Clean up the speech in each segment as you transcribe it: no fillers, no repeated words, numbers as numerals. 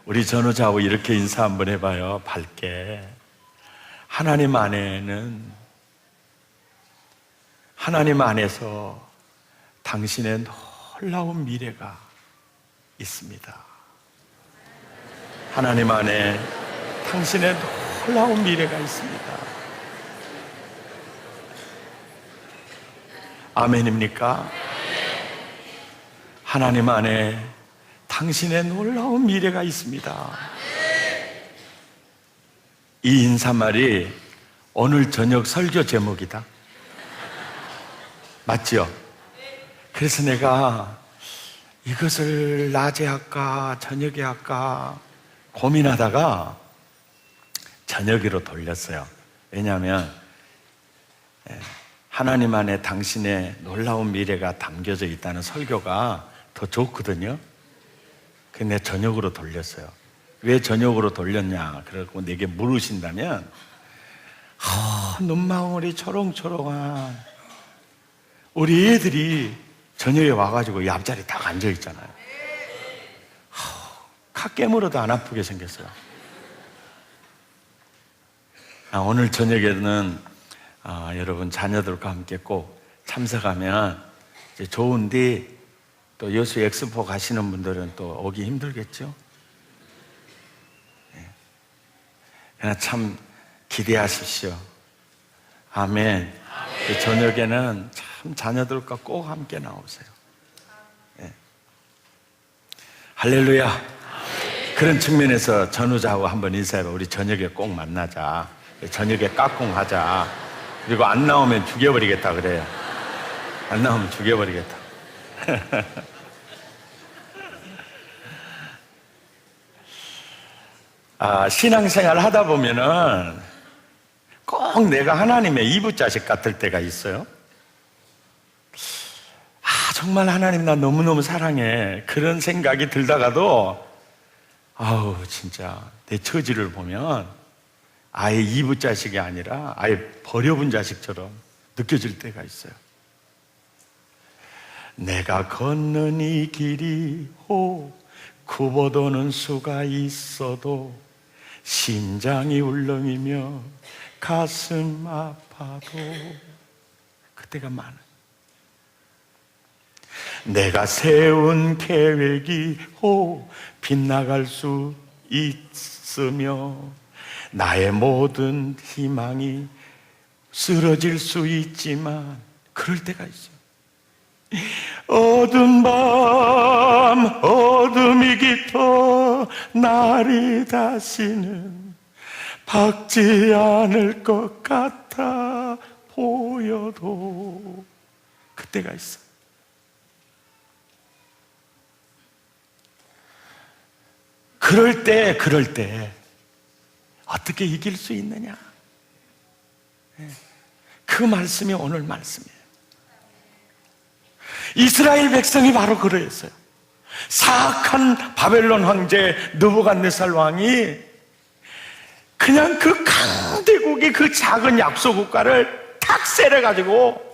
우리 전우자하고 이렇게 인사 한번 해봐요. 밝게. 하나님 안에서 당신의 놀라운 미래가 있습니다. 하나님 안에 당신의 놀라운 미래가 있습니다. 아멘입니까? 하나님 안에 당신의 놀라운 미래가 있습니다. 이 인사말이 오늘 저녁 설교 제목이다. 맞지요? 그래서 내가 이것을 낮에 할까 저녁에 할까 고민하다가 저녁으로 돌렸어요. 왜냐하면 하나님 안에 당신의 놀라운 미래가 담겨져 있다는 설교가 더 좋거든요. 근데 저녁으로 돌렸어요. 왜 저녁으로 돌렸냐 그러고 내게 물으신다면 눈망울이 초롱초롱한 우리 애들이 저녁에 와가지고 앞자리 딱 앉아있잖아요. 카 깨물어도 안 아프게 생겼어요. 오늘 저녁에는 여러분 자녀들과 함께 꼭 참석하면 이제 좋은데 또 여수 엑스포 가시는 분들은 또 오기 힘들겠죠? 그러나 참 기대하십시오. 아멘. 그 저녁에는 참 자녀들과 꼭 함께 나오세요. 할렐루야. 그런 측면에서 전우자하고 한번 인사해봐. 우리 저녁에 꼭 만나자. 저녁에 깍꿍하자. 그리고 안 나오면 죽여버리겠다 그래요. 안 나오면 죽여버리겠다. 신앙생활 하다 보면은 꼭 내가 하나님의 이부자식 같을 때가 있어요. 정말 하나님 나 너무너무 사랑해. 그런 생각이 들다가도 진짜 내 처지를 보면 아예 이부자식이 아니라 아예 버려본 자식처럼 느껴질 때가 있어요. 내가 걷는 이 길이 굽어도는 수가 있어도 심장이 울렁이며 가슴 아파도 그때가 많아. 내가 세운 계획이 빗나갈 수 있으며 나의 모든 희망이 쓰러질 수 있지만 그럴 때가 있어요. 어두운 밤 어둠이 깊어 날이 다시는 밝지 않을 것 같아 보여도 그때가 있어. 그럴 때 어떻게 이길 수 있느냐? 그 말씀이 오늘 말씀이에요. 이스라엘 백성이 바로 그러했어요. 사악한 바벨론 황제 느부갓네살 왕이 그냥 그 강대국의 그 작은 약소 국가를 탁 세려가지고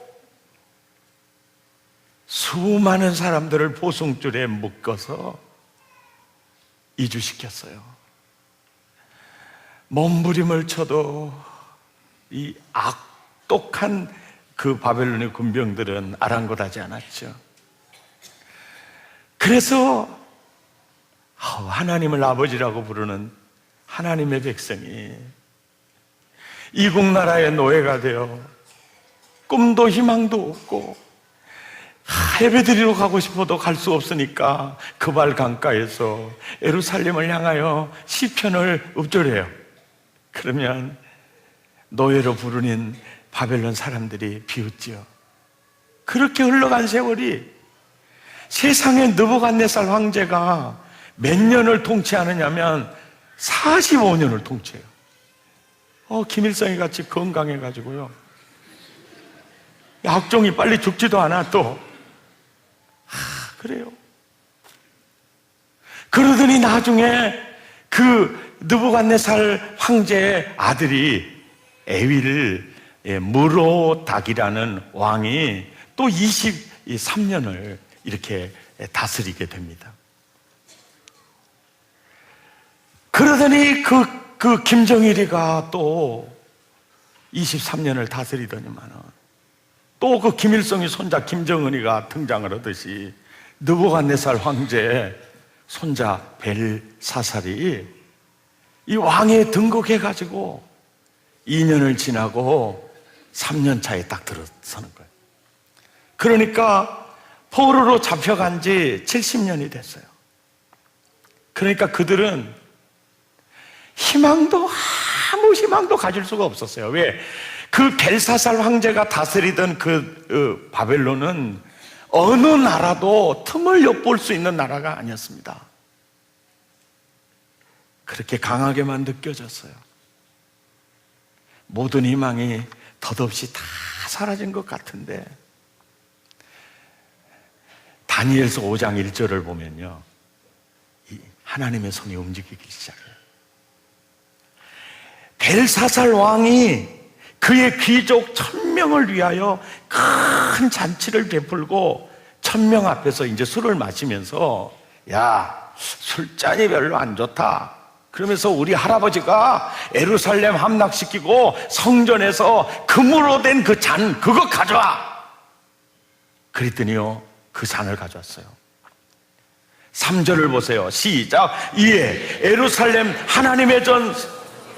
수많은 사람들을 보송줄에 묶어서 이주시켰어요. 몸부림을 쳐도 이 악독한 그 바벨론의 군병들은 아랑곳하지 않았죠. 그래서 하나님을 아버지라고 부르는 하나님의 백성이 이국 나라의 노예가 되어 꿈도 희망도 없고 예배드리러 가고 싶어도 갈 수 없으니까 그발 강가에서 예루살렘을 향하여 시편을 읊조려요. 그러면 노예로 부르는 바벨론 사람들이 비웃지요. 그렇게 흘러간 세월이 세상에 느부갓네살 황제가 몇 년을 통치하느냐면 45년을 통치해요. 김일성이 같이 건강해가지고요. 약종이 빨리 죽지도 않아 또. 그래요. 그러더니 나중에 그 느부갓네살 황제의 아들이 에윌 무로닥이라는 왕이 또 23년을 이렇게 다스리게 됩니다. 그러더니 그 김정일이가 또 23년을 다스리더니만은 또 그 김일성의 손자 김정은이가 등장을 하듯이 느부갓네살 황제의 손자 벨사살이 이 왕에 등극해가지고 2년을 지나고 3년 차에 딱 들어서는 거예요. 그러니까 포로로 잡혀간 지 70년이 됐어요. 그러니까 그들은 아무 희망도 가질 수가 없었어요. 왜? 그 벨사살 황제가 다스리던 그 바벨론은 어느 나라도 틈을 엿볼 수 있는 나라가 아니었습니다. 그렇게 강하게만 느껴졌어요. 모든 희망이 덧없이 다 사라진 것 같은데, 다니엘서 5장 1절을 보면요, 하나님의 손이 움직이기 시작해요. 벨사살 왕이 그의 귀족 1000명을 위하여 큰 잔치를 베풀고 1000명 앞에서 이제 술을 마시면서, 야, 술잔이 별로 안 좋다. 그러면서 우리 할아버지가 예루살렘 함락시키고 성전에서 금으로 된 그 잔, 그거 가져와. 그랬더니요, 그 잔을 가져왔어요. 3절을 보세요. 시작. 이에 예루살렘 하나님의 전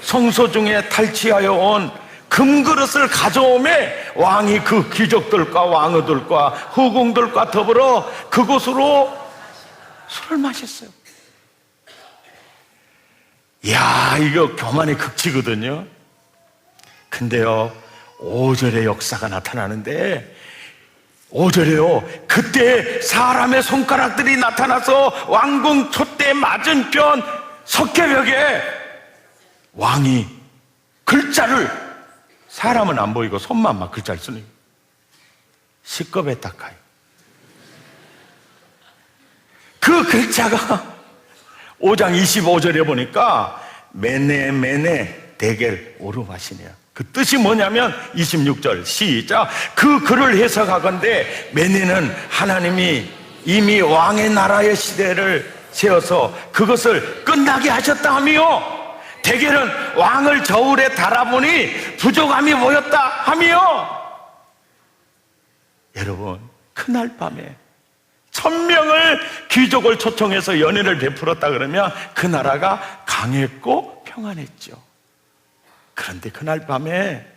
성소 중에 탈취하여 온 금그릇을 가져오매 왕이 그 귀족들과 왕후들과 후궁들과 더불어 그곳으로 술을 마셨어요. 이야, 이거 교만의 극치거든요. 근데요, 5절의 역사가 나타나는데, 5절에요, 그때 사람의 손가락들이 나타나서 왕궁 촛대 맞은편 석회벽에 왕이 글자를, 사람은 안 보이고 손만 막 글자를 쓰는, 시겁에 닦아요. 그 글자가 5장 25절에 보니까 메네 데겔 오르바시네요. 그 뜻이 뭐냐면 26절 시작. 그 글을 해석하건대 메네는 하나님이 이미 왕의 나라의 시대를 세워서 그것을 끝나게 하셨다 하며, 데겔은 왕을 저울에 달아보니 부족함이 보였다 하며. 여러분, 그날 밤에 1000명을 귀족을 초청해서 연회를 베풀었다 그러면 그 나라가 강했고 평안했죠. 그런데 그날 밤에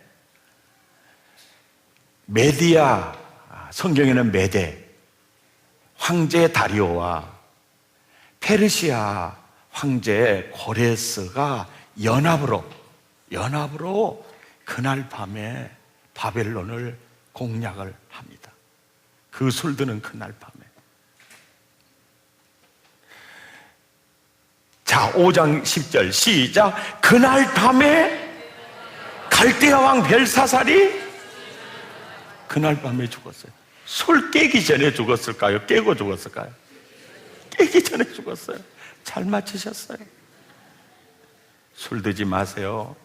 메디아, 성경에는 메데 황제 다리오와 페르시아 황제 고레스가 연합으로 그날 밤에 바벨론을 공략을 합니다. 그 술드는 그날 밤에. 자, 5장 10절 시작. 그날 밤에 갈대아 왕 벨사살이 그날 밤에 죽었어요. 술 깨기 전에 죽었을까요? 깨고 죽었을까요? 깨기 전에 죽었어요. 잘 맞추셨어요. 술 드지 마세요.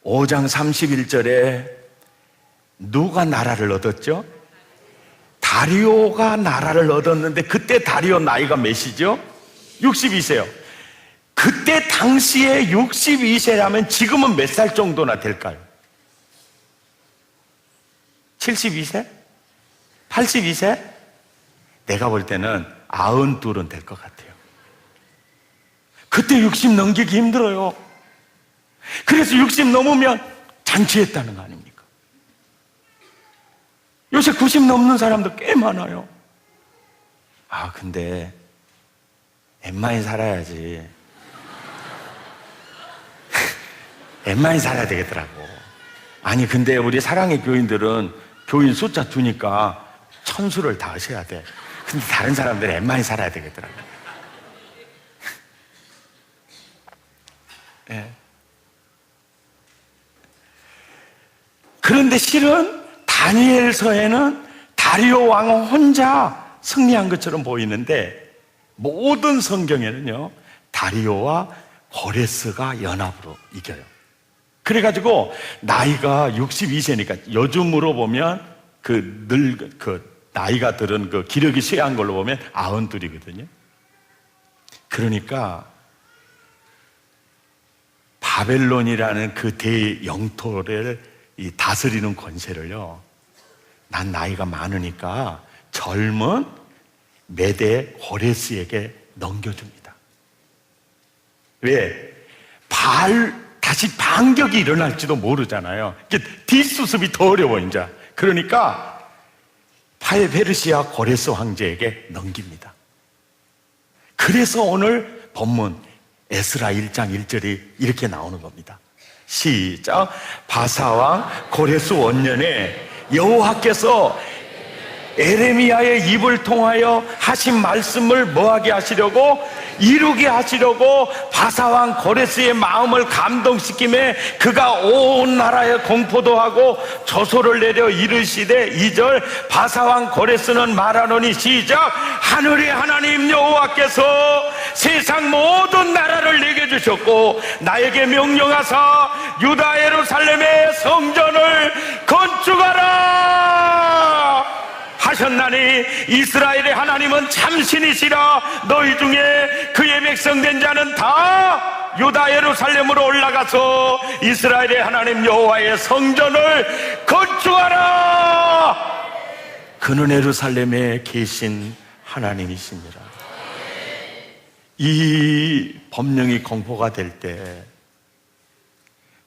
5장 31절에 누가 나라를 얻었죠? 다리오가 나라를 얻었는데, 그때 다리오 나이가 몇이죠? 62세요. 그때 당시에 62세라면 지금은 몇 살 정도나 될까요? 72세? 82세? 내가 볼 때는 92은 될 것 같아요. 그때 60 넘기기 힘들어요. 그래서 60 넘으면 잔치했다는 거 아닙니까? 요새 90 넘는 사람도 꽤 많아요. 아, 근데 엠마이 살아야지. 엠마이 살아야 되겠더라고. 아니, 근데 우리 사랑의 교인들은 교인 숫자 두니까 1000수를 다 하셔야 돼. 근데 다른 사람들은 엠마이 살아야 되겠더라고. 네. 그런데 실은 다니엘서에는 다리오 왕은 혼자 승리한 것처럼 보이는데, 모든 성경에는요, 다리오와 고레스가 연합으로 이겨요. 그래가지고 나이가 62세니까 요즘으로 보면 나이가 들은 그 기력이 쇠한 걸로 보면 92이거든요. 그러니까 바벨론이라는 그 대영토를 다스리는 권세를요, 난 나이가 많으니까 젊은 메대 고레스에게 넘겨줍니다. 왜? 다시 반격이 일어날지도 모르잖아요. 뒷수습이 더 어려워 이제. 그러니까 페르시아 고레스 황제에게 넘깁니다. 그래서 오늘 본문 에스라 1장 1절이 이렇게 나오는 겁니다. 시작. 바사왕 고레스 원년에 여호와께서 에레미야의 입을 통하여 하신 말씀을 뭐하게 하시려고? 이루게 하시려고 바사왕 고레스의 마음을 감동시키며 그가 온 나라에 공포도 하고 조소를 내려 이르시되 2절 바사왕 고레스는 말하노니 시작. 하늘의 하나님 여호와께서 세상 모든 나라를 내게 주셨고 나에게 명령하사 유다 예루살렘의 성전을 건축하라 하셨나니 이스라엘의 하나님은 참신이시라. 너희 중에 그의 백성된 자는 다 유다 예루살렘으로 올라가서 이스라엘의 하나님 여호와의 성전을 건축하라. 그는 예루살렘에 계신 하나님이시니라. 이 법령이 공포가 될 때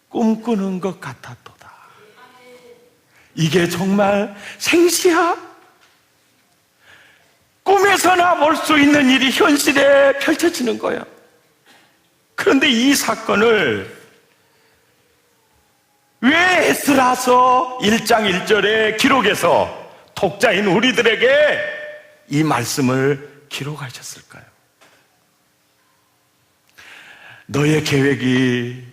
꿈꾸는 것 같았도다. 이게 정말 생시야? 꿈에서나 볼 수 있는 일이 현실에 펼쳐지는 거야. 그런데 이 사건을 왜 에스라서 1장 1절의 기록에서 독자인 우리들에게 이 말씀을 기록하셨을까요? 너의 계획이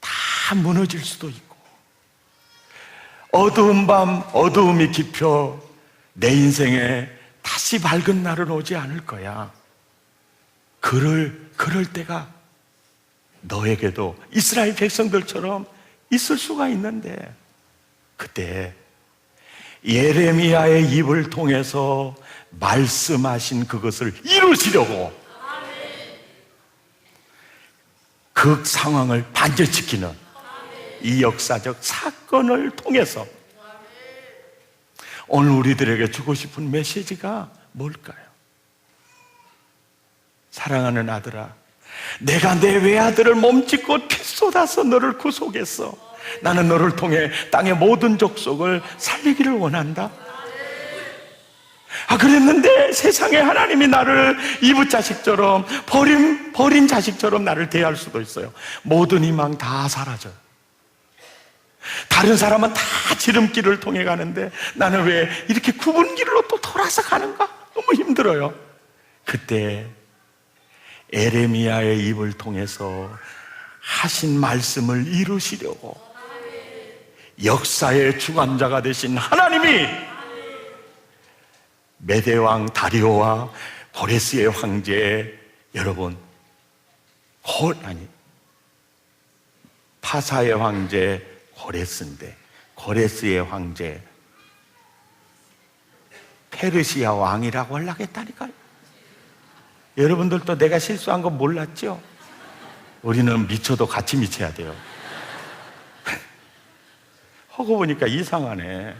다 무너질 수도 있고 어두운 밤 어두움이 깊어 내 인생에 다시 밝은 날은 오지 않을 거야. 그럴 때가 너에게도 이스라엘 백성들처럼 있을 수가 있는데 그때 예레미야의 입을 통해서 말씀하신 그것을 이루시려고 그 상황을 반전시키는 이 역사적 사건을 통해서 오늘 우리들에게 주고 싶은 메시지가 뭘까요? 사랑하는 아들아, 내가 내 외아들을 몸짓고 피 쏟아서 너를 구속했어. 나는 너를 통해 땅의 모든 족속을 살리기를 원한다. 그랬는데 세상에 하나님이 나를 이웃 자식처럼 버린 자식처럼 나를 대할 수도 있어요. 모든 희망 다 사라져요. 다른 사람은 다 지름길을 통해 가는데 나는 왜 이렇게 굽은 길로 또 돌아서 가는가? 너무 힘들어요. 그때 에레미야의 입을 통해서 하신 말씀을 이루시려고 역사의 주관자가 되신 하나님이 메대왕 다리오와 고레스의 황제 여러분 파사의 황제 고레스인데 고레스의 황제 페르시아 왕이라고 하려고 했다니까요. 여러분들도 내가 실수한 거 몰랐죠? 우리는 미쳐도 같이 미쳐야 돼요. 하고 보니까 이상하네.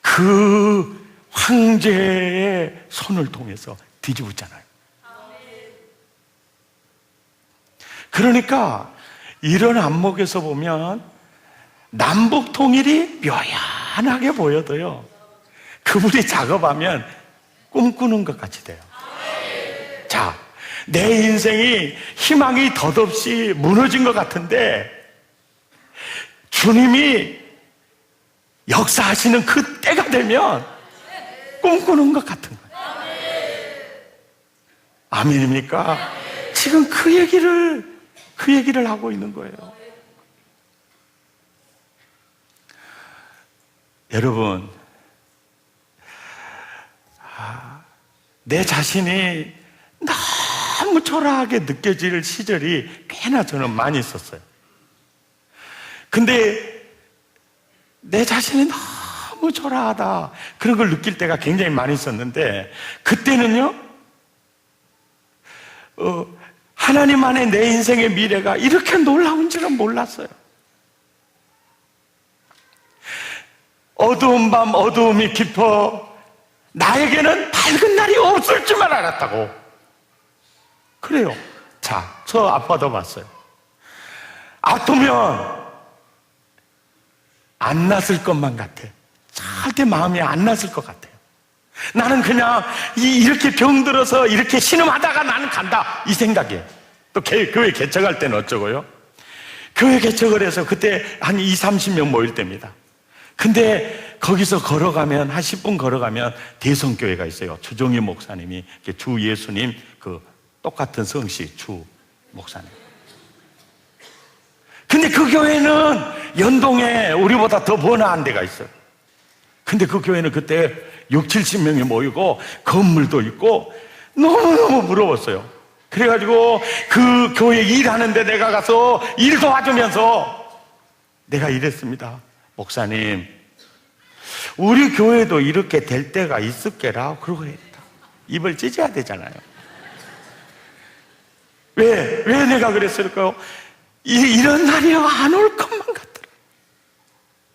그 황제의 손을 통해서 뒤집었잖아요. 그러니까 이런 안목에서 보면 남북 통일이 묘연하게 보여도요, 그분이 작업하면 꿈꾸는 것 같이 돼요. 자, 내 인생이 희망이 덧없이 무너진 것 같은데 주님이 역사하시는 그 때가 되면 꿈꾸는 것 같은 거예요. 아멘입니까? 지금 그 얘기를 하고 있는 거예요. 여러분, 내 자신이 너무 초라하게 느껴질 시절이 꽤나 저는 많이 있었어요. 근데 내 자신이 너무 초라하다, 그런 걸 느낄 때가 굉장히 많이 있었는데, 그때는요, 하나님 안에 내 인생의 미래가 이렇게 놀라운 줄은 몰랐어요. 어두운 밤 어두움이 깊어 나에게는 밝은 날이 없을 줄만 알았다고. 그래요. 자, 저 아빠도 봤어요. 아프면 안 났을 것만 같아. 절대 마음이 안 났을 것 같아요. 나는 그냥 이렇게 병들어서 이렇게 신음하다가 나는 간다, 이 생각이에요. 또 교회 개척할 때는 어쩌고요? 교회 개척을 해서 그때 한 20, 30명 모일 때입니다. 근데 거기서 걸어가면, 한 10분 걸어가면 대성교회가 있어요. 주종희 목사님이, 주 예수님 그 똑같은 성씨 주 목사님. 근데 그 교회는 연동에 우리보다 더 번화한 데가 있어요. 근데 그 교회는 그때 6, 70명이 모이고 건물도 있고 너무너무 부러웠어요. 그래가지고 그 교회 일하는데 내가 가서 일 도와주면서 내가 이랬습니다. 목사님, 우리 교회도 이렇게 될 때가 있을게라. 그러고 했다. 입을 찢어야 되잖아요. 왜 내가 그랬을까요? 이런 날이 안 올 것만 같더라.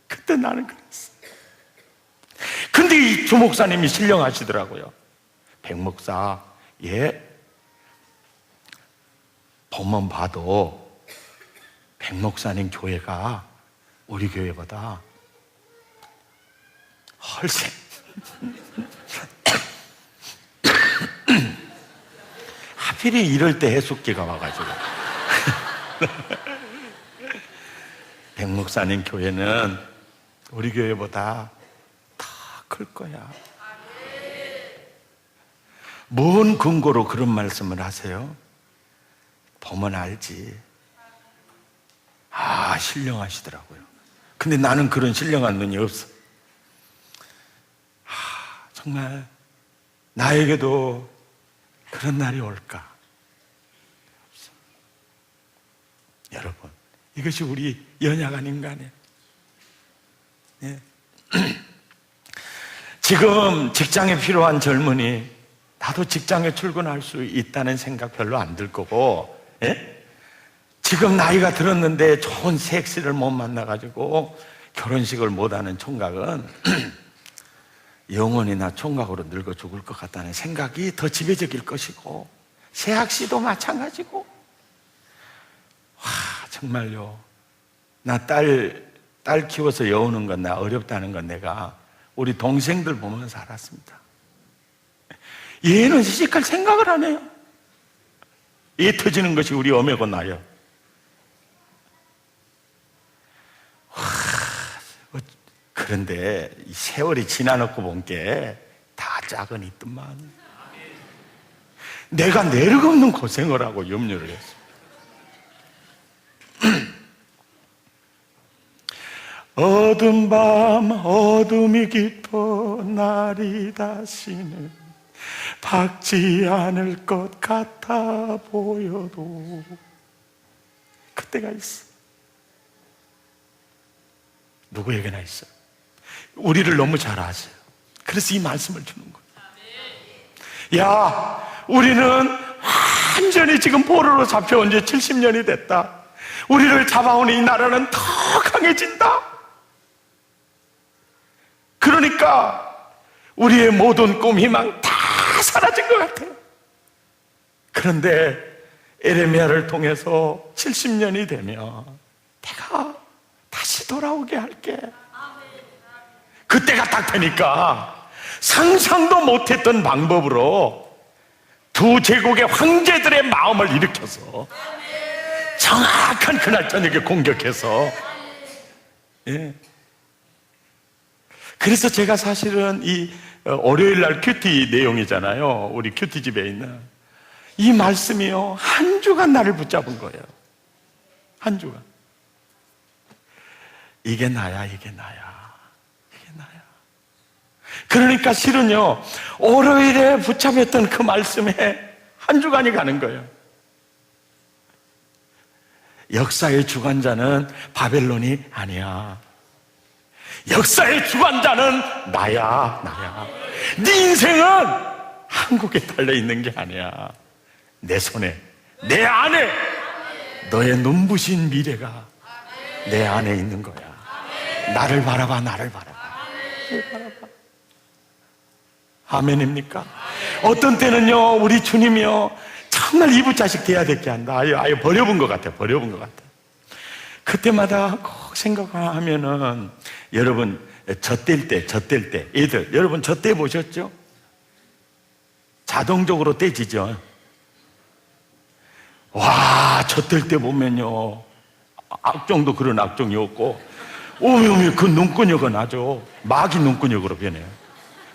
그때 나는 그랬어. 근데 이 주 목사님이 신령하시더라고요. 백 목사, 예, 보면 봐도 백 목사님 교회가 우리 교회보다 훨씬 하필이 이럴 때 해숙기가 와가지고 백 목사님 교회는 우리 교회보다 더 클 거야. 뭔 근거로 그런 말씀을 하세요? 보면 알지. 아, 신령하시더라고요. 근데 나는 그런 신령한 눈이 없어. 정말 나에게도 그런 날이 올까? 없어. 여러분, 이것이 우리 연약 아닌가 아니에요? 네. 지금 직장에 필요한 젊은이, 나도 직장에 출근할 수 있다는 생각 별로 안 들 거고, 예? 지금 나이가 들었는데 좋은 섹시를 못 만나가지고 결혼식을 못하는 총각은 영원히 나 총각으로 늙어 죽을 것 같다는 생각이 더 지배적일 것이고, 세학씨도 마찬가지고. 와, 정말요. 나 딸 키워서 여우는 건 나 어렵다는 건 내가 우리 동생들 보면서 알았습니다. 얘는 시집갈 생각을 안 해요. 얘 터지는 것이 우리 어매고 나요. 그런데 이 세월이 지나놓고 본 게 다 짝은 있더만. 내가 내력없는 고생을 하고 염려를 했어. 어두운 밤 어둠이 깊어 날이 다시는 밝지 않을 것 같아 보여도 그때가 있어. 누구에게나 있어. 우리를 너무 잘 아세요. 그래서 이 말씀을 주는 거예요. 야, 우리는 완전히 지금 포로로 잡혀온 지 70년이 됐다. 우리를 잡아온 이 나라는 더 강해진다. 그러니까 우리의 모든 꿈, 희망 다 사라진 것 같아요. 그런데 에레미야를 통해서 70년이 되면 내가 다시 돌아오게 할게. 그때가 딱 되니까 상상도 못했던 방법으로 두 제국의 황제들의 마음을 일으켜서 정확한 그날 저녁에 공격해서, 예. 그래서 제가 사실은 이 월요일 날 큐티 내용이잖아요. 우리 큐티 집에 있는 이 말씀이요, 한 주간 나를 붙잡은 거예요. 한 주간. 이게 나야, 이게 나야, 이게 나야. 그러니까 실은요, 월요일에 붙잡혔던 그 말씀에 한 주간이 가는 거예요. 역사의 주관자는 바벨론이 아니야. 역사의 주관자는 나야. 네 인생은 한국에 달려있는 게 아니야. 내 손에, 내 안에 너의 눈부신 미래가 내 안에 있는 거야. 나를 바라봐. 아멘입니까? 어떤 때는요, 우리 주님이요, 정말 이부자식 돼야 될 게 한다. 아예 버려본 것 같아. 그때마다 꼭 생각하면은, 여러분, 젖될 때, 애들, 여러분 젖대 보셨죠? 자동적으로 떼지죠? 와, 젖될 때 보면요, 악종도 그런 악종이 없고, 오면 그 눈구녕은 아주 마귀 눈구녕으로 변해요.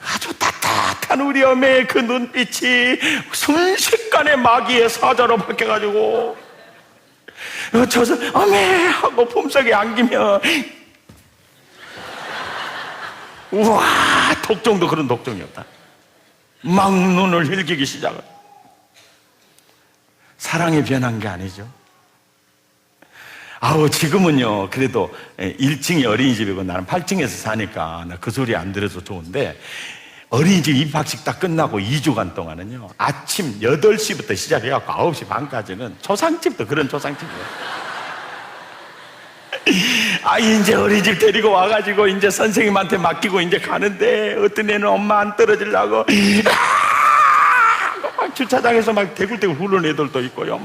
아주 따뜻한 우리 어머니의 그 눈빛이 순식간에 마귀의 사자로 바뀌어가지고, 저서 어메 하고 품속에 안기면, 우와, 독종도 그런 독종이었다. 막 눈을 흘기기 시작을. 사랑이 변한 게 아니죠. 지금은요, 그래도 1층이 어린이집이고 나는 8층에서 사니까 나 그 소리 안 들어서 좋은데, 어린이집 입학식 딱 끝나고 2주간 동안은요, 아침 8시부터 시작해갖고 9시 반까지는 초상집도 그런 초상집이에요. 이제 어린이집 데리고 와가지고 이제 선생님한테 맡기고 이제 가는데, 어떤 애는 엄마 안 떨어지려고 막 주차장에서 막 대굴대굴 후르는 애들도 있고요.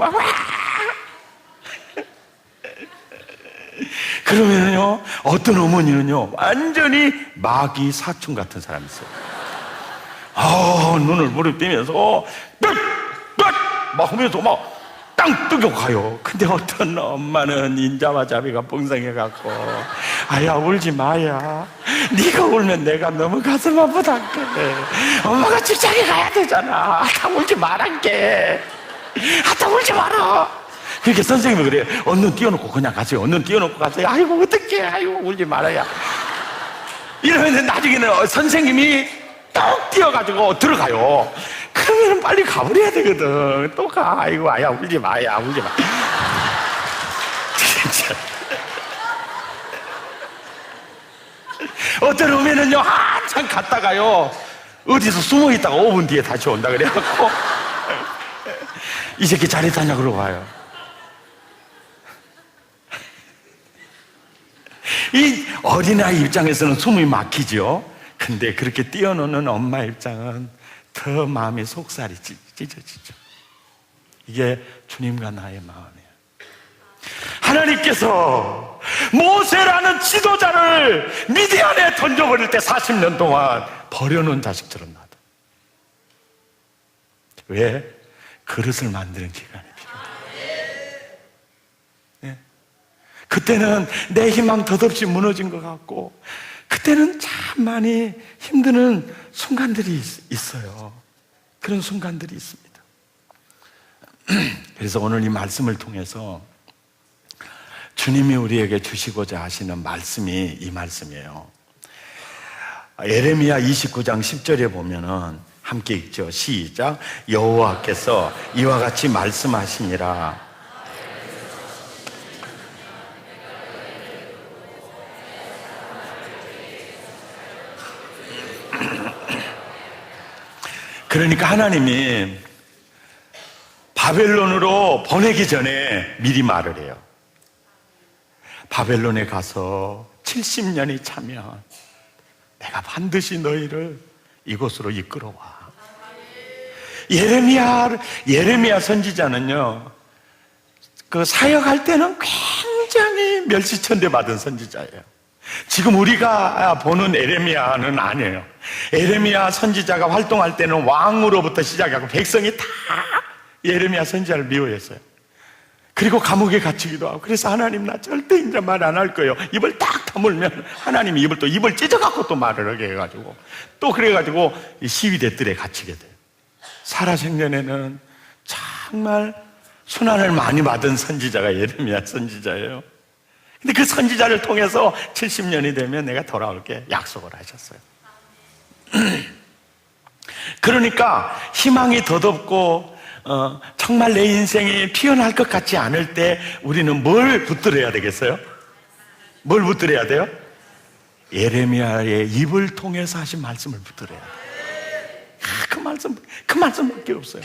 그러면은요, 어떤 어머니는요, 완전히 마귀 사춘 같은 사람이 있어요. 눈을 부릅뜨면서 막 하면서 막 땅 뜨고 가요. 근데 어떤 엄마는 인자와 자비가 풍성해갖고, 아야 울지 마야, 네가 울면 내가 너무 가슴 아프단게, 엄마가 직장에 가야 되잖아. 울지 말란게, 울지 마라. 그렇게 선생님이 그래요. 얼른 띄워놓고 그냥 가세요. 아이고 어떡해, 아이고 울지 말아야. 이러면 나중에는 선생님이 뚝 뛰어가지고 들어가요. 그러면 빨리 가버려야 되거든. 또 가. 아이고, 아야, 울지 마. 진짜. 어떤 오면은요, 한참 갔다가요, 어디서 숨어 있다가 5분 뒤에 다시 온다 그래갖고, 이 새끼 잘 있다냐 그러고 와요. 이 어린아이 입장에서는 숨이 막히죠. 근데 그렇게 뛰어노는 엄마 입장은 더 마음이 속살이 찢어지죠. 이게 주님과 나의 마음이에요. 하나님께서 모세라는 지도자를 미디안에 던져버릴 때 40년 동안 버려놓은 자식처럼 놔둬. 왜? 그릇을 만드는 기간이 필요해요. 네. 그때는 내 희망 덧없이 무너진 것 같고, 그때는 참 많이 힘드는 순간들이 있어요. 그런 순간들이 있습니다. 그래서 오늘 이 말씀을 통해서 주님이 우리에게 주시고자 하시는 말씀이 이 말씀이에요. 예레미야 29장 10절에 보면은 함께 읽죠. 시작. 여호와께서 이와 같이 말씀하시니라. 그러니까 하나님이 바벨론으로 보내기 전에 미리 말을 해요. 바벨론에 가서 70년이 차면 내가 반드시 너희를 이곳으로 이끌어와. 예레미야 선지자는요, 그 사역할 때는 굉장히 멸시천대 받은 선지자예요. 지금 우리가 보는 에레미야는 아니에요. 에레미야 선지자가 활동할 때는 왕으로부터 시작하고 백성이 다 예레미야 선지자를 미워했어요. 그리고 감옥에 갇히기도 하고. 그래서 하나님, 나 절대 이제 말 안 할 거예요. 입을 딱 다물면 하나님이 입을 찢어갖고 또 말을 하게 해가지고, 또 그래가지고 시위대들에 갇히게 돼요. 살아생전에는 정말 순환을 많이 받은 선지자가 예레미야 선지자예요. 근데 그 선지자를 통해서 70년이 되면 내가 돌아올게 약속을 하셨어요. 그러니까 희망이 덧없고 정말 내 인생이 피어날 것 같지 않을 때 우리는 뭘 붙들어야 되겠어요? 뭘 붙들어야 돼요? 예레미야의 입을 통해서 하신 말씀을 붙들어야 돼요. 그 말씀밖에 없어요.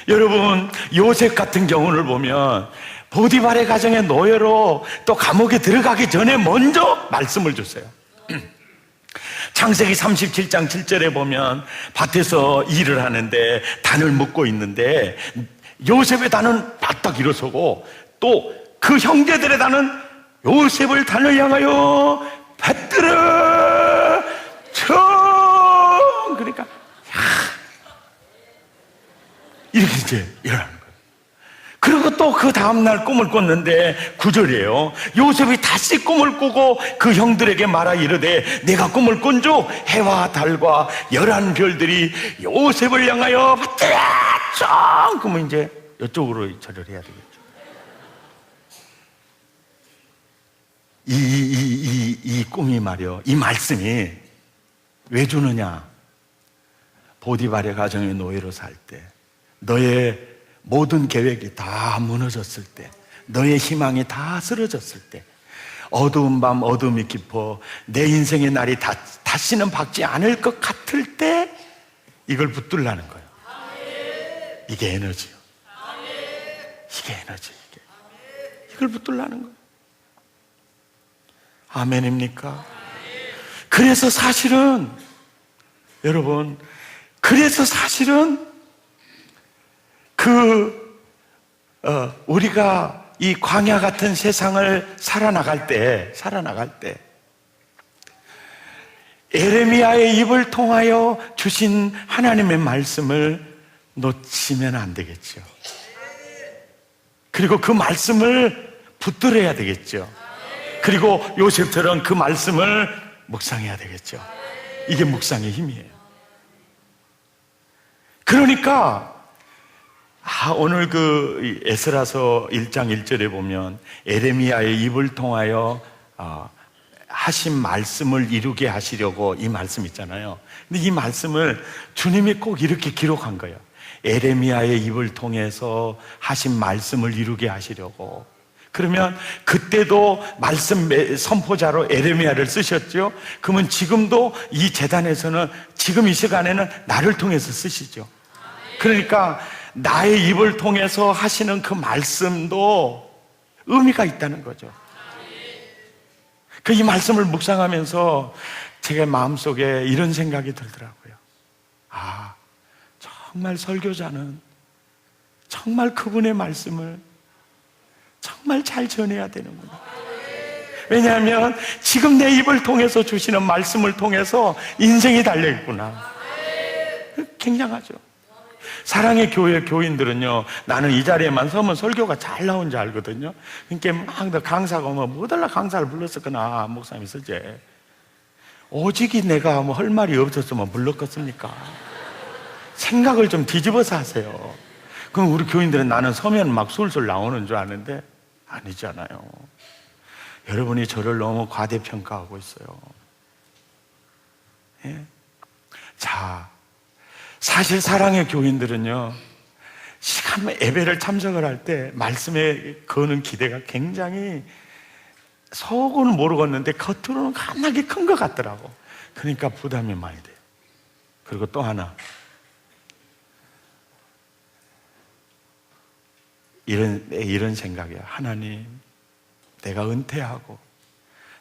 여러분, 요셉 같은 경우를 보면 보디발의 가정의 노예로 또 감옥에 들어가기 전에 먼저 말씀을 줬어요. 창세기 37장 7절에 보면 밭에서 일을 하는데 단을 묶고 있는데 요셉의 단은 바짝 일어서고 또 그 형제들의 단은 요셉을 단을 향하여 받들어 쳐. 그러니까 이렇게 이제 일어나는 거예요. 그리고 또 그 다음날 꿈을 꿨는데 9절이에요. 요셉이 다시 꿈을 꾸고 그 형들에게 말하 이르되 내가 꿈을 꾼즉 해와 달과 11별들이 요셉을 향하여 받들어 쳐. 그러면 이제 이쪽으로 절을 해야 되겠죠. 이 꿈이 말이요, 이 말씀이 왜 주느냐? 보디발의 가정의 노예로 살 때, 너의 모든 계획이 다 무너졌을 때, 너의 희망이 다 쓰러졌을 때, 어두운 밤 어둠이 깊어 내 인생의 날이 다시는 밝지 않을 것 같을 때 이걸 붙들라는 거예요. 이게 에너지요. 이게 에너지. 이걸 붙들라는 거예요. 아멘입니까? 그래서 사실은 여러분, 그래서 사실은 우리가 이 광야 같은 세상을 살아나갈 때 예레미야의 입을 통하여 주신 하나님의 말씀을 놓치면 안 되겠죠. 그리고 그 말씀을 붙들어야 되겠죠. 그리고 요셉처럼 그 말씀을 묵상해야 되겠죠. 이게 묵상의 힘이에요. 그러니까 오늘 그 에스라서 1장 1절에 보면 예레미야의 입을 통하여 하신 말씀을 이루게 하시려고 이 말씀 있잖아요. 근데 이 말씀을 주님이 꼭 이렇게 기록한 거예요. 예레미야의 입을 통해서 하신 말씀을 이루게 하시려고. 그러면 그때도 말씀 선포자로 예레미야를 쓰셨죠. 그러면 지금도 이 재단에서는 지금 이 시간에는 나를 통해서 쓰시죠. 그러니까 나의 입을 통해서 하시는 그 말씀도 의미가 있다는 거죠. 이 말씀을 묵상하면서 제가 마음속에 이런 생각이 들더라고요. 정말 설교자는 정말 그분의 말씀을 정말 잘 전해야 되는구나. 왜냐하면 지금 내 입을 통해서 주시는 말씀을 통해서 인생이 달려있구나. 굉장하죠. 사랑의 교회 교인들은요, 나는 이 자리에만 서면 설교가 잘 나온 줄 알거든요. 그러니까 막 강사가 뭐 달라 강사를 불렀었거나 목사님이 쓰재. 오직이 내가 할 말이 없었으면 불렀겠습니까? 생각을 좀 뒤집어서 하세요. 그럼 우리 교인들은 나는 서면 막 술술 나오는 줄 아는데 아니잖아요. 여러분이 저를 너무 과대평가하고 있어요. 예? 자, 사실 사랑의 교인들은요, 예배를 참석을 할 때 말씀에 거는 기대가 굉장히 속은 모르겠는데 겉으로는 겁나게 큰 것 같더라고. 그러니까 부담이 많이 돼요. 그리고 또 하나, 이런 생각이에요. 하나님, 내가 은퇴하고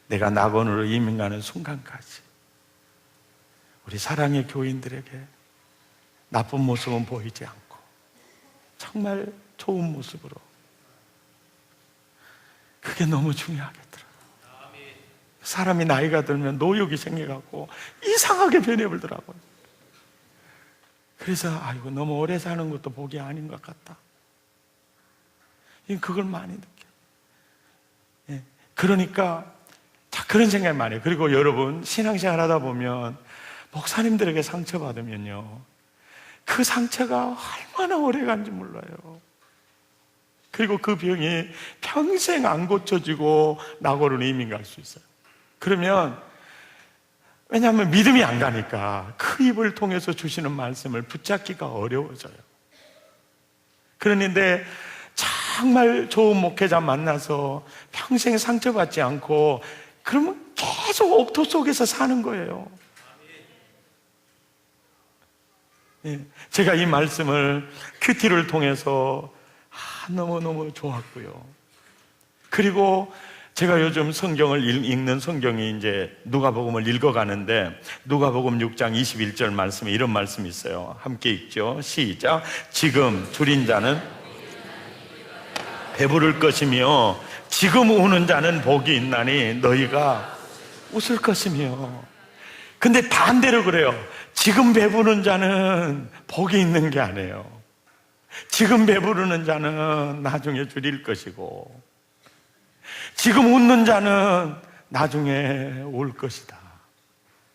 내가 낙원으로 이민 가는 순간까지 우리 사랑의 교인들에게 나쁜 모습은 보이지 않고 정말 좋은 모습으로, 그게 너무 중요하겠더라고요. 사람이 나이가 들면 노욕이 생겨갖고 이상하게 변해버리더라고요. 그래서 아이고, 너무 오래 사는 것도 복이 아닌 것 같다. 그걸 많이 느껴요. 예. 그러니까 그런 생각이 많이 해요. 그리고 여러분, 신앙생활 하다 보면 목사님들에게 상처받으면요, 그 상처가 얼마나 오래 간지 몰라요. 그리고 그 병이 평생 안 고쳐지고 낙원으로 이민 갈 수 있어요. 그러면, 왜냐하면 믿음이 안 가니까 그 입을 통해서 주시는 말씀을 붙잡기가 어려워져요. 그런데 정말 좋은 목회자 만나서 평생 상처받지 않고, 그러면 계속 옥토 속에서 사는 거예요. 예, 제가 이 말씀을 큐티를 통해서 너무너무 좋았고요. 그리고 제가 요즘 성경을 읽는 성경이 이제 누가복음을 읽어가는데 누가복음 6장 21절 말씀에 이런 말씀이 있어요. 함께 읽죠. 시작. 지금 줄인 자는 배부를 것이며 지금 우는 자는 복이 있나니 너희가 웃을 것이며. 근데 반대로 그래요. 지금 배부른 자는 복이 있는 게 아니에요. 지금 배부르는 자는 나중에 줄일 것이고 지금 웃는 자는 나중에 올 것이다.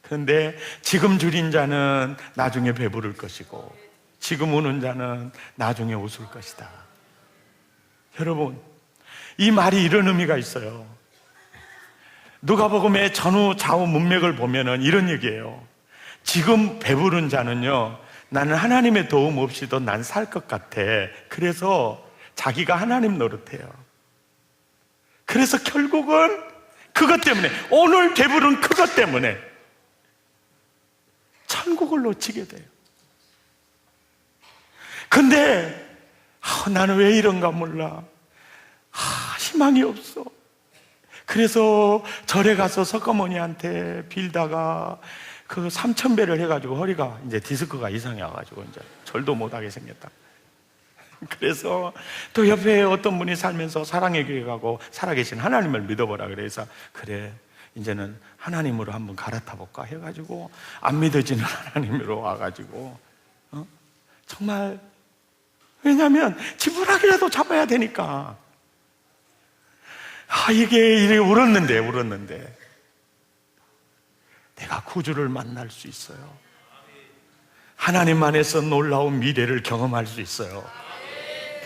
그런데 지금 줄인 자는 나중에 배부를 것이고 지금 우는 자는 나중에 웃을 것이다. 여러분, 이 말이 이런 의미가 있어요. 누가복음의 전후 좌우 문맥을 보면은 이런 얘기예요. 지금 배부른 자는요, 나는 하나님의 도움 없이도 난 살 것 같아. 그래서 자기가 하나님 노릇해요. 그래서 결국은 그것 때문에, 오늘 배부른 그것 때문에 천국을 놓치게 돼요. 근데 나는 왜 이런가 몰라. 희망이 없어. 그래서 절에 가서 석가모니한테 빌다가 그 3,000배를 해가지고 허리가 이제 디스크가 이상해 와가지고 이제 절도 못하게 생겼다. 그래서 또 옆에 어떤 분이 살면서 사랑의 교회 가고 살아계신 하나님을 믿어보라 그래서 그래 이제는 하나님으로 한번 갈아타 볼까 해가지고 안 믿어지는 하나님으로 와가지고 정말 왜냐하면 지푸라기라도 잡아야 되니까 이게 울었는데 내가 구주를 만날 수 있어요. 하나님 안에서 놀라운 미래를 경험할 수 있어요.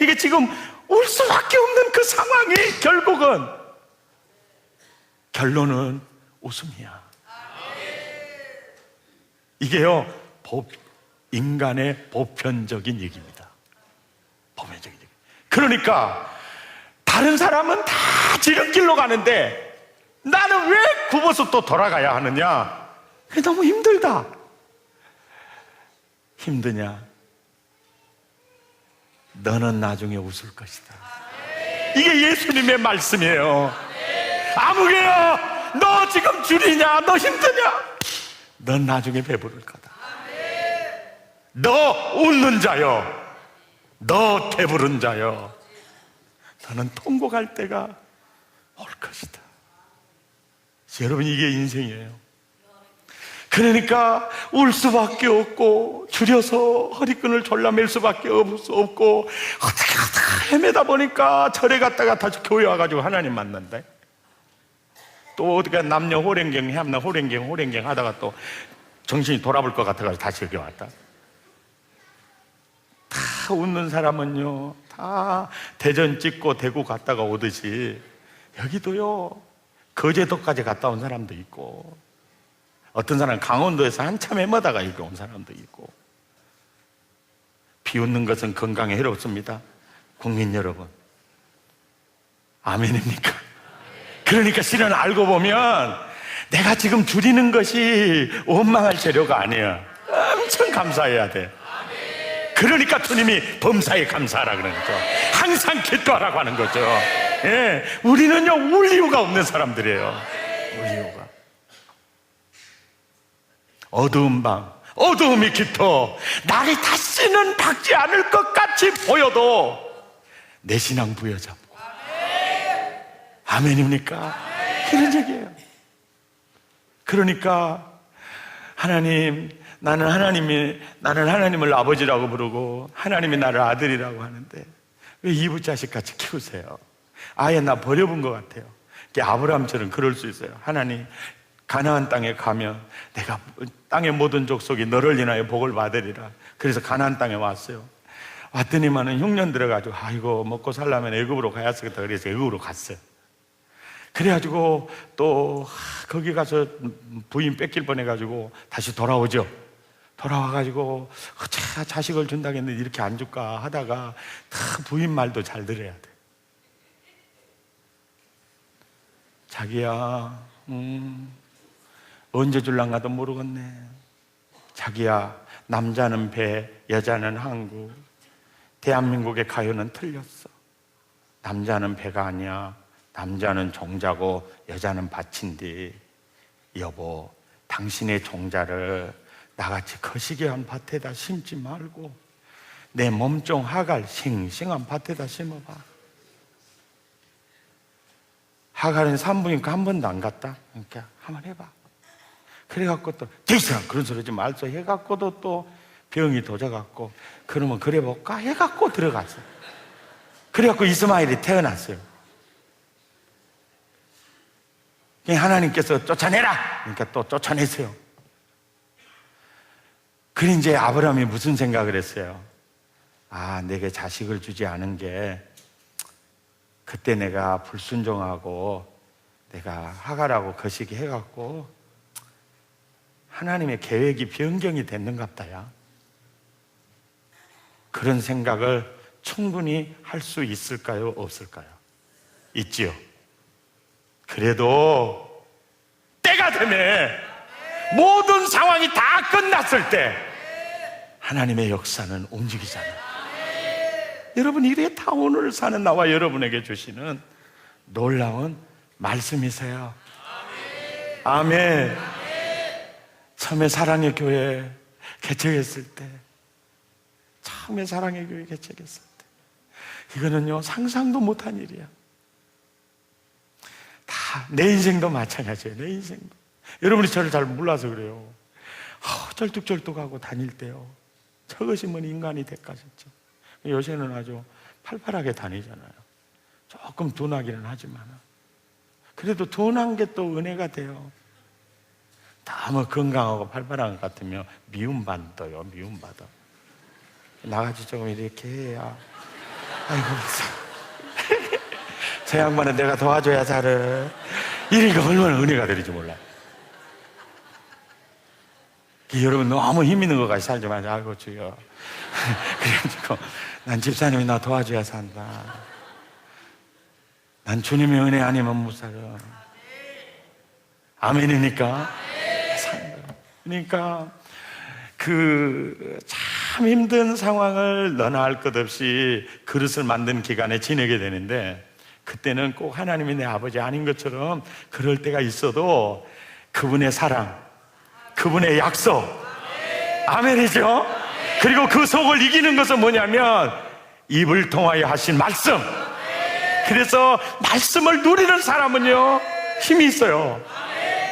이게 지금 울 수밖에 없는 그 상황이 결론은 웃음이야. 이게요, 인간의 보편적인 얘기입니다. 보편적인 얘기. 그러니까 다른 사람은 다 지름길로 가는데 나는 왜 굽어서 또 돌아가야 하느냐? 너무 힘들다. 힘드냐? 너는 나중에 웃을 것이다. 이게 예수님의 말씀이에요. 아무개야, 너 지금 줄이냐? 너 힘드냐? 넌 나중에 배부를 거다. 너 웃는 자여, 너 배부른 자여, 너는 통곡할 때가 올 것이다. 여러분, 이게 인생이에요. 그러니까 울 수밖에 없고 줄여서 허리끈을 졸라맬 수밖에 없고 어떻게 헤매다 보니까 절에 갔다가 다시 교회 와가지고 하나님 만난다. 또 어떻게 남녀 호랭경 해암나 호랭경 하다가 또 정신이 돌아볼 것 같아가지고 다시 여기 왔다. 다 웃는 사람은요, 다 대전 찍고 대구 갔다가 오듯이 여기도요, 거제도까지 갔다 온 사람도 있고, 어떤 사람은 강원도에서 한참 헤매다가 여기 온 사람도 있고. 비웃는 것은 건강에 해롭습니다. 국민 여러분, 아멘입니까? 그러니까 실은 알고 보면 내가 지금 줄이는 것이 원망할 재료가 아니야. 엄청 감사해야 돼. 그러니까 주님이 범사에 감사하라 그러는 거죠. 항상 기도하라고 하는 거죠. 예, 우리는요, 울 이유가 없는 사람들이에요. 울 이유가. 어두운 밤, 어두움이 깃터 날이 다시는 밝지 않을 것 같이 보여도 내 신앙 부여잡고. 아멘입니까? 이런 얘기예요. 그러니까 하나님, 나는 하나님을 아버지라고 부르고 하나님이 나를 아들이라고 하는데 왜 이부자식 같이 키우세요? 아예 나 버려본 것 같아요. 아브라함처럼 그럴 수 있어요. 하나님, 가나안 땅에 가면 내가 땅의 모든 족속이 너를 인하여 복을 받으리라. 그래서 가나안 땅에 왔어요. 왔더니만은 흉년 들어가지고 아이고 먹고 살려면 애굽으로 가야 쓰겠다. 그래서 애굽으로 갔어요. 그래가지고 또 거기 가서 부인 뺏길 뻔해가지고 다시 돌아오죠. 돌아와가지고 자식을 준다고 했는데 이렇게 안 줄까 하다가 다 부인 말도 잘 들어야 돼. 자기야, 언제 줄랑가도 모르겠네. 자기야, 남자는 배, 여자는 항구. 대한민국의 가요는 틀렸어. 남자는 배가 아니야. 남자는 종자고 여자는 밭인데, 여보, 당신의 종자를 나같이 거시기한 밭에다 심지 말고 내 몸종 하갈 싱싱한 밭에다 심어봐. 하갈은 산부인과 한 번도 안 갔다. 그러니까 한번 해봐. 그래갖고 또 대이상 그런 소리 좀 말소 해갖고도 또 병이 도져갖고, 그러면 그래 볼까 해갖고 들어갔어. 그래갖고 이스마엘이 태어났어요. 하나님께서 쫓아내라! 그러니까 또 쫓아냈어요. 그래 이제 아브라함이 무슨 생각을 했어요? 아, 내게 자식을 주지 않은 게 그때 내가 불순종하고 내가 하갈하고 거시기 해갖고 하나님의 계획이 변경이 됐는갑다야. 그런 생각을 충분히 할 수 있을까요? 없을까요? 있지요. 그래도 때가 되면 모든 상황이 다 끝났을 때 하나님의 역사는 움직이잖아요. 여러분, 이게 다 오늘 사는 나와 여러분에게 주시는 놀라운 말씀이세요. 아멘. 처음에 사랑의 교회 개척했을 때, 처음에 사랑의 교회 개척했을 때, 이거는요 상상도 못한 일이야. 다 내 인생도 마찬가지예요. 내 인생도. 여러분이 저를 잘 몰라서 그래요. 쩔뚝쩔뚝하고 다닐 때요, 저것이 뭔 인간이 될까셨죠. 요새는 아주 팔팔하게 다니잖아요. 조금 둔하기는 하지만 그래도 둔한 게 또 은혜가 돼요. 너무 건강하고 팔팔한 것 같으면 미움받아요. 미움받아. 나같이 조금 이렇게 해야, 아이고 저 양반은 내가 도와줘야 살을. 이러니까 얼마나 은혜가 되는지 몰라. 여러분, 너무 힘 있는 것 같이 살지 마세요. 아이고 주여. 그래가지고 난 집사님이 나 도와줘야 산다. 난 주님의 은혜 아니면 못 살아. 아멘이니까. 그러니까 그 참 힘든 상황을 너나 할 것 없이 그릇을 만든 기간에 지내게 되는데, 그때는 꼭 하나님이 내 아버지 아닌 것처럼 그럴 때가 있어도 그분의 사랑, 그분의 약속, 아멘이죠? 그리고 그 속을 이기는 것은 뭐냐면 입을 통하여 하신 말씀. 그래서 말씀을 누리는 사람은요 힘이 있어요.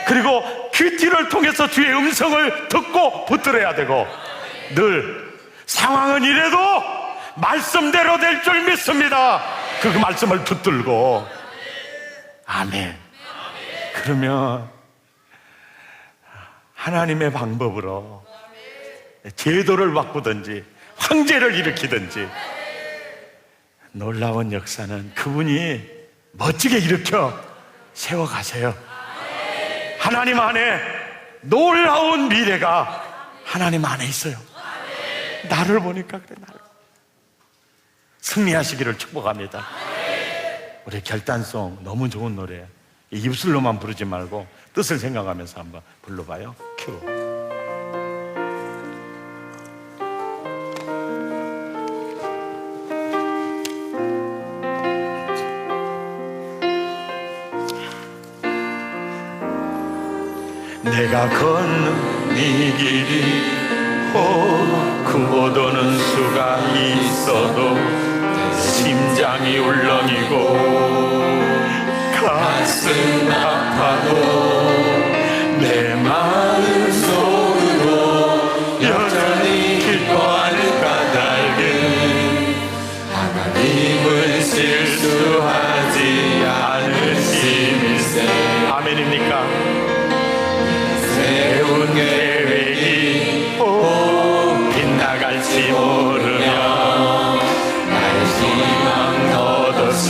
그리고 그 뒤를 통해서 주의 음성을 듣고 붙들어야 되고, 늘 상황은 이래도 말씀대로 될 줄 믿습니다. 그 말씀을 붙들고, 아멘. 그러면 하나님의 방법으로 제도를 바꾸든지 황제를 일으키든지 놀라운 역사는 그분이 멋지게 일으켜 세워가세요. 하나님 안에 놀라운 미래가 하나님 안에 있어요. 나를 보니까 그래, 나를. 승리하시기를 축복합니다. 우리 결단송 너무 좋은 노래, 입술로만 부르지 말고 뜻을 생각하면서 한번 불러봐요. 큐. 내가 걷는 이 길이 그 못 오는 수가 있어도 내 심장이 울렁이고 가슴 아파도 내 마음 속으로 여전히 기뻐하는 까닭은 하나님을 실수하지 않으심일세. 아멘입니까? 세운 계획이 빗나갈지 모르며 나의 희망 덧없이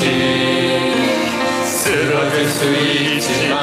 쓰러질 수 있지만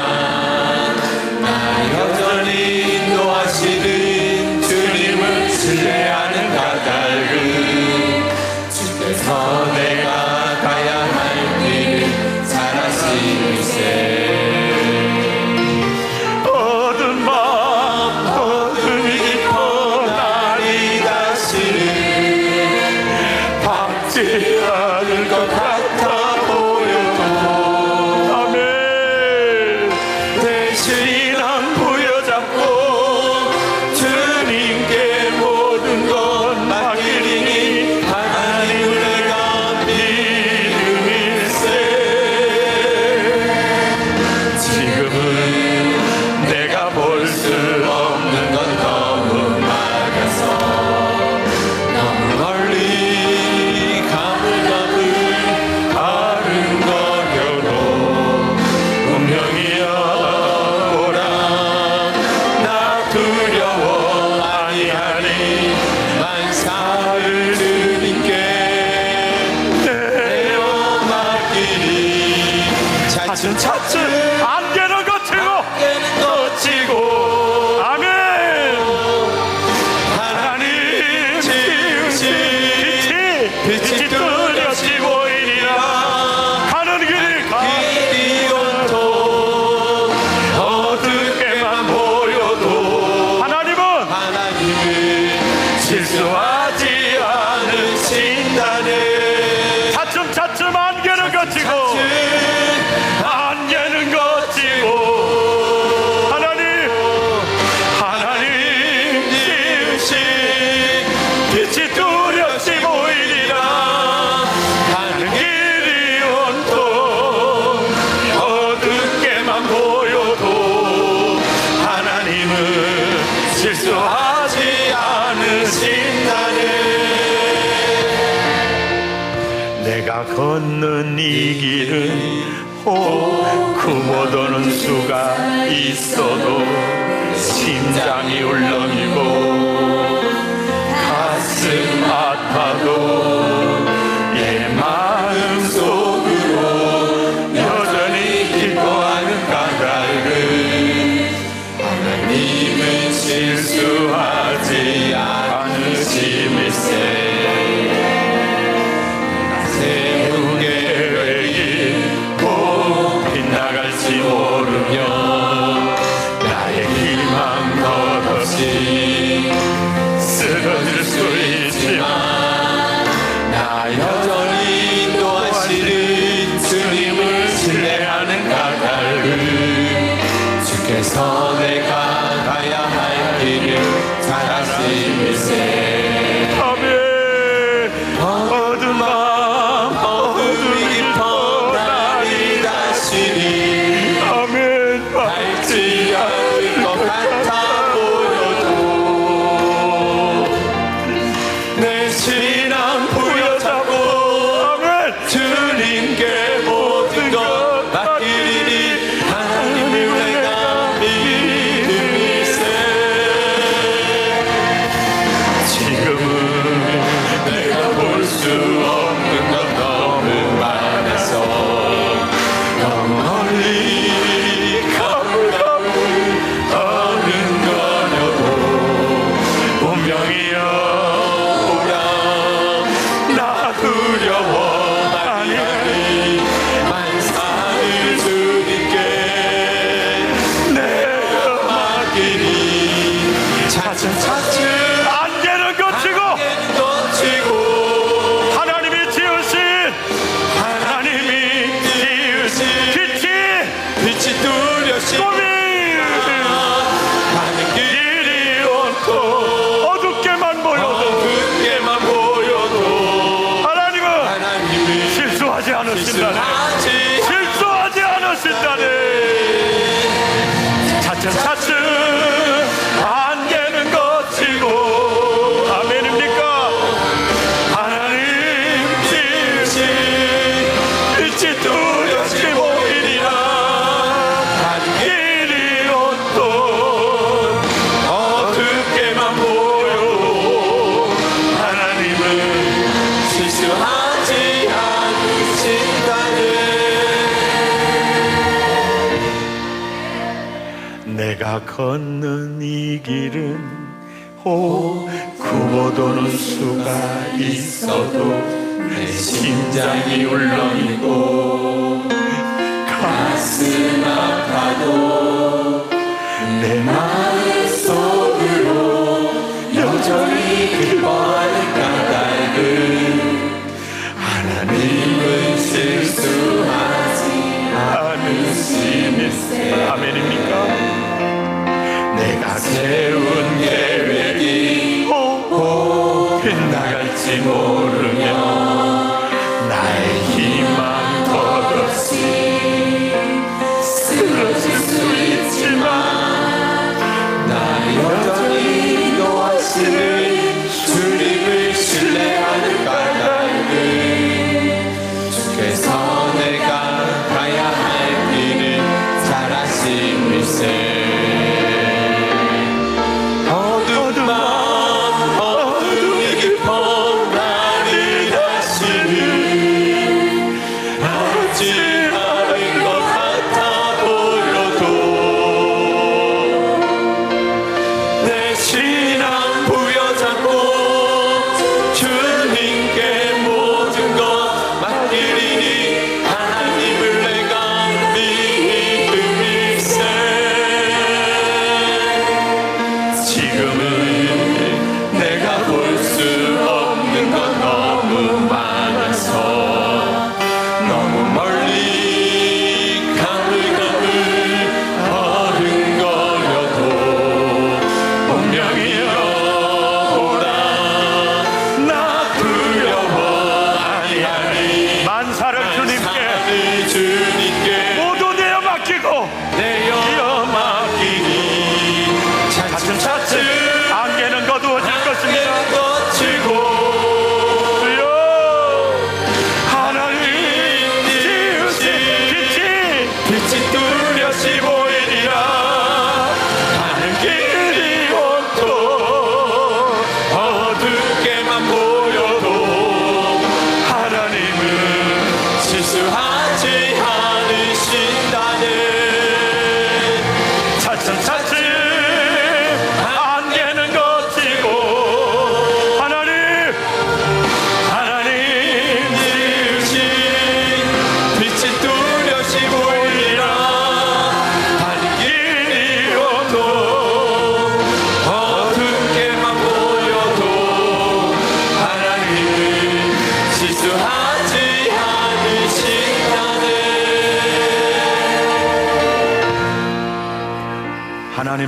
하나님은 실수하지 않으신다네. 내가 걷는 이 길은 구모도는 수가 있어도 심장이 울렁이고 가슴 아파도 내 마음 속으로 여전히 기뻐하는 까닭은 하나님은 실수하지 않으심일세. 세운 계획이 꼭 빗나갈지 모르며 나의 희망 덧없이 쓰러질 수 있지만 나 여전히 인도하시는 주님을 신뢰하는 까닭은 주께서 내가 가야 할 길을 잘 아심일세. 아멘. 어두운 밤 어둠이 깊어 날이 다시니 아멘. 밝지 않을 것 같아 보여도 내 신앙 부여잡고 아멘. 주님께 모든 것 맡기리니 하나님을 내가 믿음일세. 지금은 내가 볼 수 없는 것 너무 많아서 너무 멀리 가물가물 하는 거려도 운명이여 오라 나 두려워 아니하니 만사를 주님께 내어 맡기니 차츰차츰 안개는 거치고 하나님이 지으신 빛이 뚜렷이 꿈이 가는 길이 온통 어둡게만 보여도 하나님은 실수하지 않으신다네. 실수하지 않으신다네. 차츰차츰 안개는 거치고 아멘입니까? 하나님 지으신 빛이 뚜렷이 보이리라. 가는 길이 온통 어둡게만 보여도 하나님은 실수하지 않으신다네. 내가 걷는 이 길은 구모도는 수가 있어도 내 심장이 울렁이고 가슴 아파도 내 마음 속으로 여전히 기뻐하는 까닭은 하나님은 실수하지 않으심일세. 아멘입니까? 내가 세운 계획이 빗나갈지 모르며 나의 희망 덧없이 쓰러질 수 있지만 나 여전히 인도하시는 주님을 신뢰하는 까닭은 주께서 내가 가야 할 길을 잘 아심일세. 어둠이 깊어 날이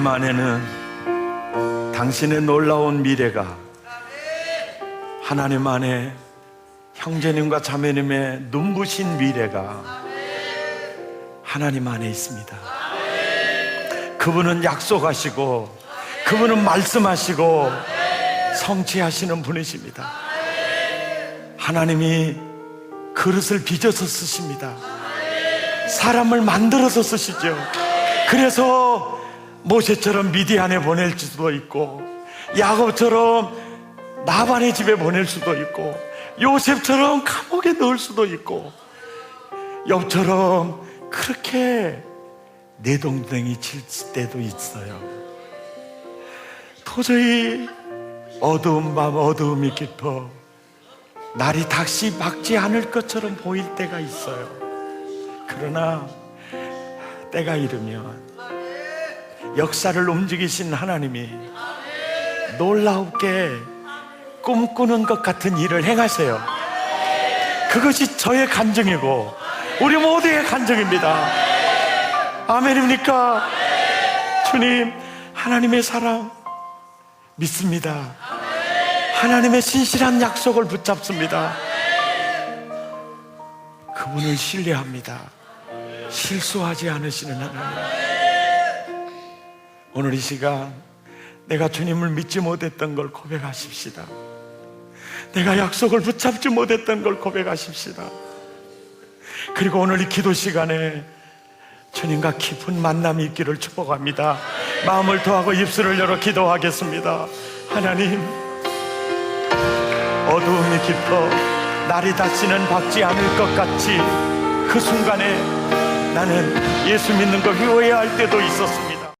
하나님 안에는 당신의 놀라운 미래가, 하나님 안에 형제님과 자매님의 눈부신 미래가 하나님 안에 있습니다. 그분은 약속하시고, 그분은 말씀하시고 성취하시는 분이십니다. 하나님이 그릇을 빚어서 쓰십니다. 사람을 만들어서 쓰시죠. 그래서 모세처럼 미디안에 보낼 수도 있고, 야곱처럼 나반의 집에 보낼 수도 있고, 요셉처럼 감옥에 넣을 수도 있고, 욥처럼 그렇게 내동댕이 칠 때도 있어요. 도저히 어두운 밤 어두움이 깊어 날이 다시 밝지 않을 것처럼 보일 때가 있어요. 그러나 때가 이르면 역사를 움직이신 하나님이 놀랍게 꿈꾸는 것 같은 일을 행하세요. 그것이 저의 간증이고 우리 모두의 간증입니다. 아멘입니까? 주님, 하나님의 사랑 믿습니다. 하나님의 신실한 약속을 붙잡습니다. 그분을 신뢰합니다. 실수하지 않으시는 하나님. 오늘 이 시간 내가 주님을 믿지 못했던 걸 고백하십시다. 내가 약속을 붙잡지 못했던 걸 고백하십시다. 그리고 오늘 이 기도 시간에 주님과 깊은 만남이 있기를 축복합니다. 마음을 토하고 입술을 열어 기도하겠습니다. 하나님, 어두움이 깊어 날이 다시는 밝지 않을 것 같이 그 순간에 나는 예수 믿는 걸 후회할 때도 있었습니다.